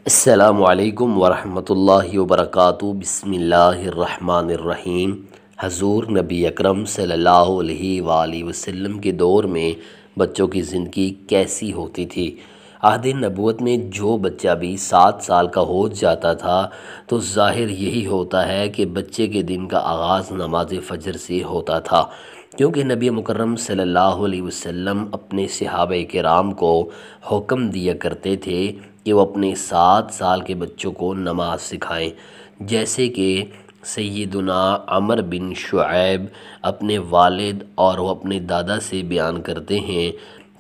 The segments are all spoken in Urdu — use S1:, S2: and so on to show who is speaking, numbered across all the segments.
S1: السلام علیکم ورحمۃ اللہ وبرکاتہ۔ بسم اللہ الرحمن الرحیم۔ حضور نبی اکرم صلی اللہ علیہ وآلہ وسلم کے دور میں بچوں کی زندگی کیسی ہوتی تھی؟ عہد نبوت میں جو بچہ بھی 7 سال کا ہو جاتا تھا تو ظاہر یہی ہوتا ہے کہ بچے کے دن کا آغاز نماز فجر سے ہوتا تھا، کیونکہ نبی مکرم صلی اللہ علیہ وسلم اپنے صحابہ کرام کو حکم دیا کرتے تھے کہ وہ اپنے 7 سال کے بچوں کو نماز سکھائیں، جیسے کہ سیدنا عمر بن شعیب اپنے والد اور وہ اپنے دادا سے بیان کرتے ہیں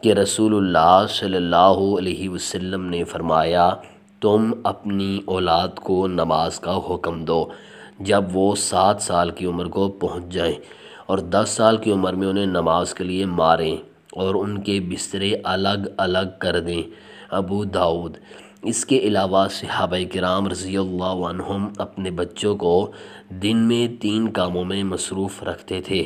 S1: کہ رسول اللہ صلی اللہ علیہ وسلم نے فرمایا، تم اپنی اولاد کو نماز کا حکم دو جب وہ 7 سال کی عمر کو پہنچ جائیں، اور 10 سال کی عمر میں انہیں نماز کے لیے ماریں اور ان کے بسترے الگ الگ کر دیں۔ ابو داؤد۔ اس کے علاوہ صحابہ کرام رضی اللہ عنہم اپنے بچوں کو دن میں 3 کاموں میں مصروف رکھتے تھے۔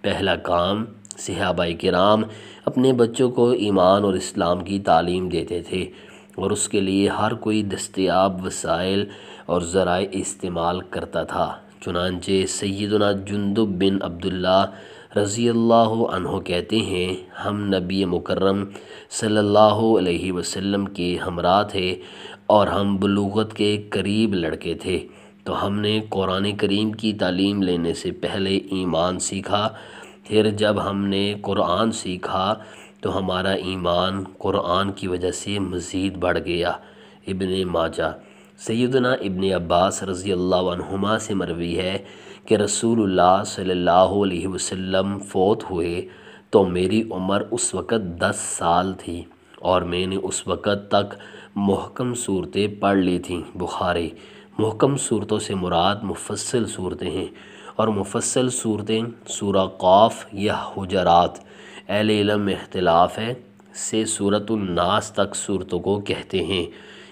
S1: پہلا کام، صحابہ کرام اپنے بچوں کو ایمان اور اسلام کی تعلیم دیتے تھے اور اس کے لیے ہر کوئی دستیاب وسائل اور ذرائع استعمال کرتا تھا۔ چنانچہ سیدنا جندب بن عبداللہ رضی اللہ عنہ کہتے ہیں، ہم نبی مکرم صلی اللہ علیہ وسلم کے ہمراہ تھے اور ہم بلوغت کے قریب لڑکے تھے، تو ہم نے قرآن کریم کی تعلیم لینے سے پہلے ایمان سیکھا، پھر جب ہم نے قرآن سیکھا تو ہمارا ایمان قرآن کی وجہ سے مزید بڑھ گیا۔ ابن ماجہ۔ سیدنا ابن عباس رضی اللہ عنہما سے مروی ہے کہ رسول اللہ صلی اللہ علیہ وسلم فوت ہوئے تو میری عمر اس وقت 10 سال تھی اور میں نے اس وقت تک محکم صورتیں پڑھ لی تھیں۔ بخاری۔ محکم صورتوں سے مراد مفصل صورتیں ہیں، اور مفصل صورتیں سورہ قاف یا حجرات، اہل علم میں اختلاف ہے، سے سورۃ الناس تک صورتوں کو کہتے ہیں۔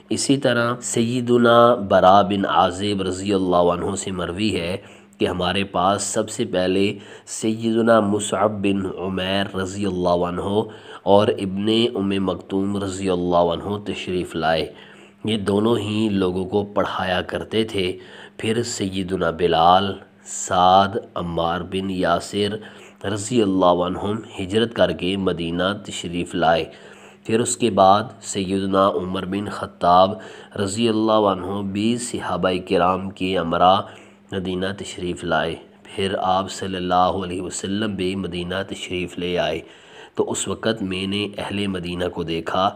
S1: اسی طرح سیدنا برا بن عازب رضی اللہ عنہ سے مروی ہے کہ ہمارے پاس سب سے پہلے سیدنا مصعب بن عمیر رضی اللہ عنہ اور ابن ام مکتوم رضی اللہ عنہ تشریف لائے۔ یہ دونوں ہی لوگوں کو پڑھایا کرتے تھے۔ پھر سیدنا بلال، سعد، عمار بن یاسر رضی اللہ عنہم ہجرت کر کے مدینہ تشریف لائے۔ پھر اس کے بعد سیدنا عمر بن خطاب رضی اللہ عنہ بھی صحابہ کرام کے ہمراہ مدینہ تشریف لائے۔ پھر آپ صلی اللہ علیہ وسلم بھی مدینہ تشریف لے آئے، تو اس وقت میں نے اہل مدینہ کو دیکھا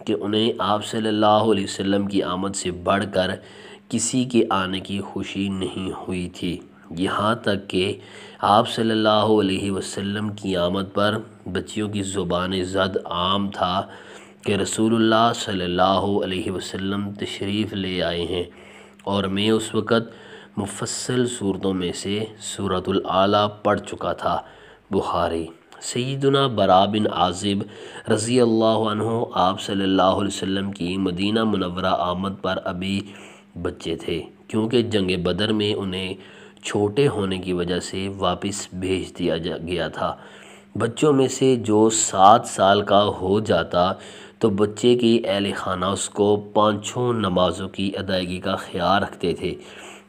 S1: کہ انہیں آپ صلی اللہ علیہ وسلم کی آمد سے بڑھ کر کسی کے آنے کی خوشی نہیں ہوئی تھی، یہاں تک کہ آپ صلی اللہ علیہ وسلم کی آمد پر بچیوں کی زبان زد عام تھا کہ رسول اللہ صلی اللہ علیہ وسلم تشریف لے آئے ہیں، اور میں اس وقت مفصل صورتوں میں سے سورۃ الاعلیٰ پڑھ چکا تھا۔ بخاری۔ سیدنا برا بن عازب رضی اللہ عنہ آپ صلی اللہ علیہ وسلم کی مدینہ منورہ آمد پر ابھی بچے تھے، کیونکہ جنگ بدر میں انہیں چھوٹے ہونے کی وجہ سے واپس بھیج دیا گیا تھا۔ بچوں میں سے جو 7 سال کا ہو جاتا تو بچے کی اہل خانہ اس کو 5 نمازوں کی ادائیگی کا خیال رکھتے تھے،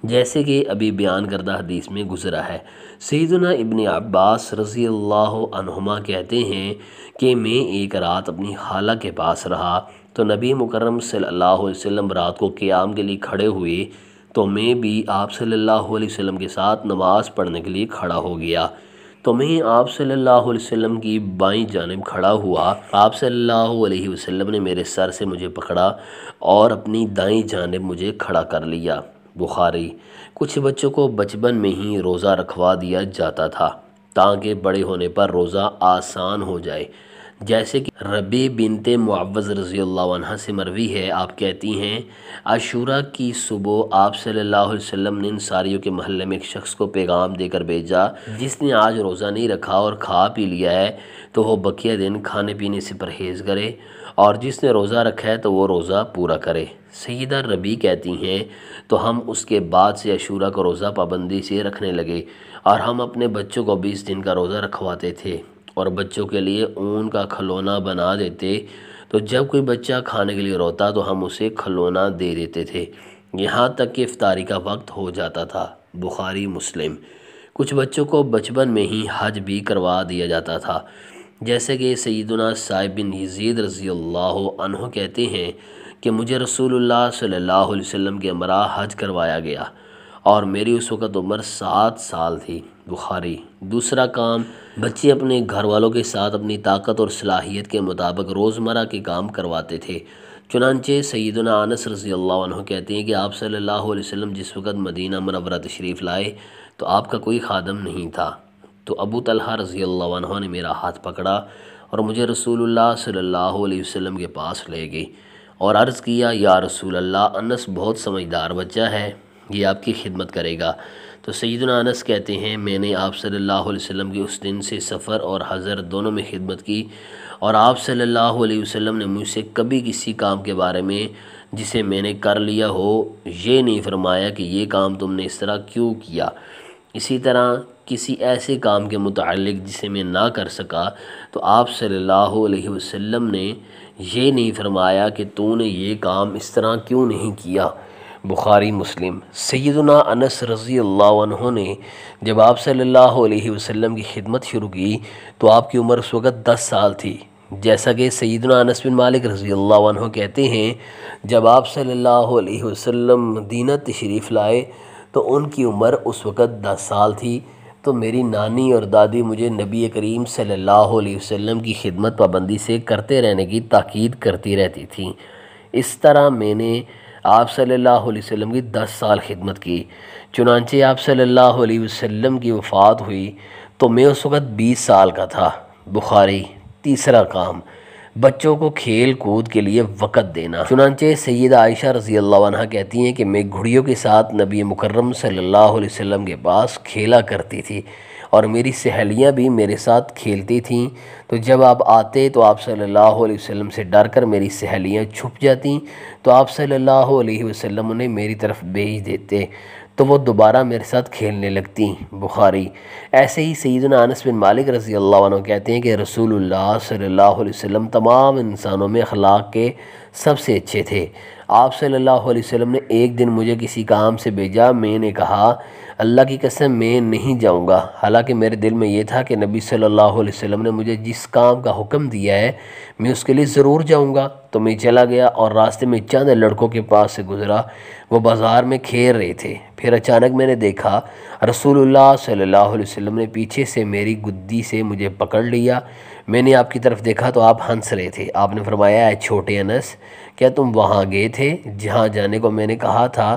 S1: جیسے کہ ابھی بیان کردہ حدیث میں گزرا ہے۔ سیدنا ابن عباس رضی اللہ عنہما کہتے ہیں کہ میں ایک رات اپنی خالہ کے پاس رہا تو نبی مکرم صلی اللہ علیہ وسلم رات کو قیام کے لیے کھڑے ہوئے، تو میں بھی آپ صلی اللہ علیہ وسلم کے ساتھ نماز پڑھنے کے لیے کھڑا ہو گیا، تو میں آپ صلی اللہ علیہ وسلم کی بائیں جانب کھڑا ہوا، آپ صلی اللہ علیہ وسلم نے میرے سر سے مجھے پکڑا اور اپنی دائیں جانب مجھے کھڑا کر لیا۔ بخاری۔ کچھ بچوں کو بچپن میں ہی روزہ رکھوا دیا جاتا تھا تاکہ بڑے ہونے پر روزہ آسان ہو جائے، جیسے کہ ربیع بنت معوذ رضی اللہ عنہ سے مروی ہے، آپ کہتی ہیں عاشوراء کی صبح آپ صلی اللہ علیہ وسلم نے انصاریوں کے محلے میں ایک شخص کو پیغام دے کر بھیجا، جس نے آج روزہ نہیں رکھا اور کھا پی لیا ہے تو وہ بقیہ دن کھانے پینے سے پرہیز کرے، اور جس نے روزہ رکھا ہے تو وہ روزہ پورا کرے۔ سیدہ ربیع کہتی ہیں تو ہم اس کے بعد سے عاشوراء کو روزہ پابندی سے رکھنے لگے، اور ہم اپنے بچوں کو 20 دن کا روزہ رکھواتے تھے اور بچوں کے لیے اون کا کھلونا بنا دیتے تو جب کوئی بچہ کھانے کے لیے روتا تو ہم اسے کھلونا دے دیتے تھے، یہاں تک کہ افطاری کا وقت ہو جاتا تھا۔ بخاری مسلم۔ کچھ بچوں کو بچپن میں ہی حج بھی کروا دیا جاتا تھا، جیسے کہ سیدنا سعید بن یزید رضی اللہ عنہ کہتے ہیں کہ مجھے رسول اللہ صلی اللہ علیہ وسلم کے ہمراہ حج کروایا گیا اور میری اس وقت عمر 7 سال تھی۔ بخاری۔ دوسرا کام، بچے اپنے گھر والوں کے ساتھ اپنی طاقت اور صلاحیت کے مطابق روزمرہ کے کام کرواتے تھے۔ چنانچہ سیدنا انس رضی اللہ عنہ کہتے ہیں کہ آپ صلی اللہ علیہ وسلم جس وقت مدینہ منورہ تشریف لائے تو آپ کا کوئی خادم نہیں تھا، تو ابو طلحہ رضی اللہ عنہ نے میرا ہاتھ پکڑا اور مجھے رسول اللہ صلی اللہ علیہ وسلم کے پاس لے گئی اور عرض کیا، یا رسول اللہ، انس بہت سمجھدار بچہ ہے، یہ آپ کی خدمت کرے گا۔ تو سیدنا انس کہتے ہیں میں نے آپ صلی اللہ علیہ وسلم کی اس دن سے سفر اور حضر دونوں میں خدمت کی، اور آپ صلی اللہ علیہ وسلم نے مجھ سے کبھی کسی کام کے بارے میں جسے میں نے کر لیا ہو یہ نہیں فرمایا کہ یہ کام تم نے اس طرح کیوں کیا۔ اسی طرح کسی ایسے کام کے متعلق جسے میں نہ کر سکا تو آپ صلی اللہ علیہ وسلم نے یہ نہیں فرمایا کہ تو نے یہ کام اس طرح کیوں نہیں کیا۔ بخاری مسلم۔ سیدنا انس رضی اللہ عنہ نے جب آپ صلی اللہ علیہ وسلم کی خدمت شروع کی تو آپ کی عمر اس وقت 10 سال تھی، جیسا کہ سیدنا انس بن مالک رضی اللہ عنہ کہتے ہیں جب آپ صلی اللہ علیہ وسلم مدینہ تشریف لائے تو ان کی عمر اس وقت 10 سال تھی، تو میری نانی اور دادی مجھے نبی کریم صلی اللہ علیہ وسلم کی خدمت پابندی سے کرتے رہنے کی تاکید کرتی رہتی تھیں۔ اس طرح میں نے آپ صلی اللہ علیہ وسلم کی 10 سال خدمت کی۔ چنانچہ آپ صلی اللہ علیہ وسلم کی وفات ہوئی تو میں اس وقت 20 سال کا تھا۔ بخاری۔ تیسرا کام، بچوں کو کھیل کود کے لیے وقت دینا۔ چنانچہ سیدہ عائشہ رضی اللہ عنہ کہتی ہیں کہ میں گھڑیوں کے ساتھ نبی مکرم صلی اللہ علیہ وسلم کے پاس کھیلا کرتی تھی اور میری سہیلیاں بھی میرے ساتھ کھیلتی تھیں، تو جب آپ آتے تو آپ صلی اللہ علیہ وسلم سے ڈر کر میری سہیلیاں چھپ جاتیں تو آپ صلی اللہ علیہ وسلم انہیں میری طرف بھیج دیتے تو وہ دوبارہ میرے ساتھ کھیلنے لگتی۔ بخاری۔ ایسے ہی سیدنا انس بن مالک رضی اللہ عنہ کہتے ہیں کہ رسول اللہ صلی اللہ علیہ وسلم تمام انسانوں میں اخلاق کے سب سے اچھے تھے۔ آپ صلی اللہ علیہ وسلم نے ایک دن مجھے کسی کام سے بھیجا، میں نے کہا اللہ کی قسم میں نہیں جاؤں گا، حالانکہ میرے دل میں یہ تھا کہ نبی صلی اللہ علیہ وسلم نے مجھے جس کام کا حکم دیا ہے میں اس کے لیے ضرور جاؤں گا، تو میں چلا گیا اور راستے میں چند لڑکوں کے پاس سے گزرا، وہ بازار میں کھیل رہے تھے۔ پھر اچانک میں نے دیکھا رسول اللہ صلی اللہ علیہ وسلم نے پیچھے سے میری گدی سے مجھے پکڑ لیا، میں نے آپ کی طرف دیکھا تو آپ ہنس رہے تھے، آپ نے فرمایا اے چھوٹے انس، کیا تم وہاں گئے تھے جہاں جانے کو میں نے کہا تھا؟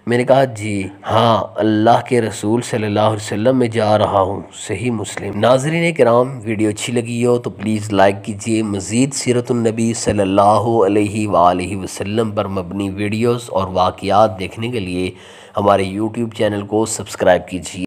S1: میں نے کہا جی ہاں، اللہ کے رسول صلی اللہ علیہ وسلم میں جا رہا ہوں۔ صحیح مسلم۔ ناظرین کرام، ویڈیو اچھی لگی ہو تو پلیز لائک کیجئے۔ مزید سیرت النبی صلی اللہ علیہ وآلہ وسلم پر مبنی ویڈیوز اور واقعات دیکھنے کے لیے ہمارے یوٹیوب چینل کو سبسکرائب کیجئے۔